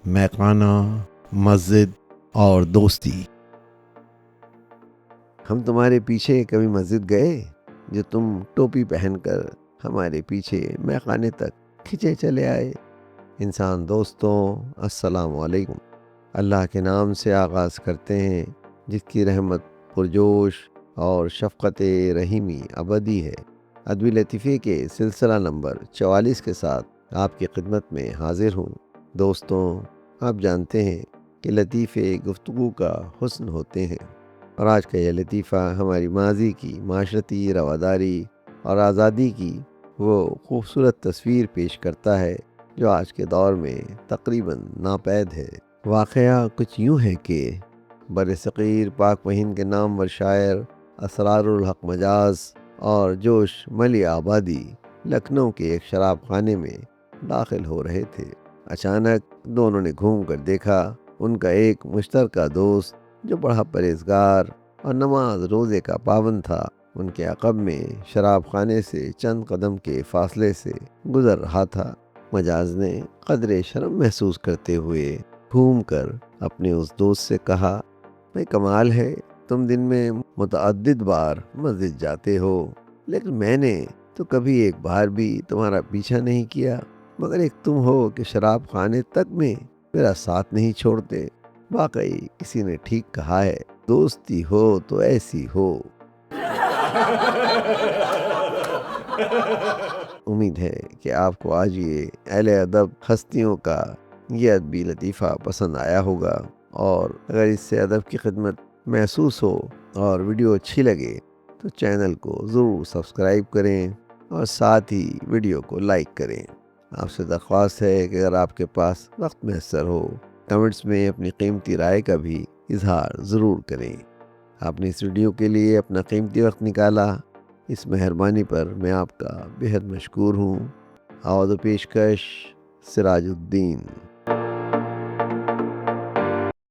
میخانہ، مسجد اور دوستی۔ ہم تمہارے پیچھے کبھی مسجد گئے جو تم ٹوپی پہن کر ہمارے پیچھے میخانے تک کھنچے چلے آئے؟ انسان دوستوں، السلام علیکم۔ اللہ کے نام سے آغاز کرتے ہیں جس کی رحمت پرجوش اور شفقت رحیمی ابدی ہے۔ ادبی لطیفے کے سلسلہ نمبر 44 کے ساتھ آپ کی خدمت میں حاضر ہوں۔ دوستوں، آپ جانتے ہیں کہ لطیفے گفتگو کا حسن ہوتے ہیں، اور آج کا یہ لطیفہ ہماری ماضی کی معاشرتی رواداری اور آزادی کی وہ خوبصورت تصویر پیش کرتا ہے جو آج کے دور میں تقریباً ناپید ہے۔ واقعہ کچھ یوں ہے کہ برصغیر پاک و ہند کے نامور شاعر اسرار الحق مجاز اور جوش ملی آبادی لکھنؤ کے ایک شراب خانے میں داخل ہو رہے تھے۔ اچانک دونوں نے گھوم کر دیکھا ان کا ایک مشترکہ دوست جو بڑا پرہیزگار اور نماز روزے کا پابند تھا ان کے عقب میں شراب خانے سے چند قدم کے فاصلے سے گزر رہا تھا۔ مجاز نے قدرے شرم محسوس کرتے ہوئے گھوم کر اپنے اس دوست سے کہا، بھئی کمال ہے، تم دن میں متعدد بار مسجد جاتے ہو، لیکن میں نے تو کبھی ایک بار بھی تمہارا پیچھا نہیں کیا، مگر ایک تم ہو کہ شراب خانے تک میں میرا ساتھ نہیں چھوڑتے۔ واقعی کسی نے ٹھیک کہا ہے، دوستی ہو تو ایسی ہو۔ امید ہے کہ آپ کو آج یہ اہل ادب ہستیوں کا یہ ادبی لطیفہ پسند آیا ہوگا، اور اگر اس سے ادب کی خدمت محسوس ہو اور ویڈیو اچھی لگے تو چینل کو ضرور سبسکرائب کریں اور ساتھ ہی ویڈیو کو لائک کریں۔ آپ سے درخواست ہے کہ اگر آپ کے پاس وقت میسر ہو کمنٹس میں اپنی قیمتی رائے کا بھی اظہار ضرور کریں۔ آپ نے اس ویڈیو کے لیے اپنا قیمتی وقت نکالا، اس مہربانی پر میں آپ کا بے حد مشکور ہوں۔ آواز و پیشکش سراج الدین۔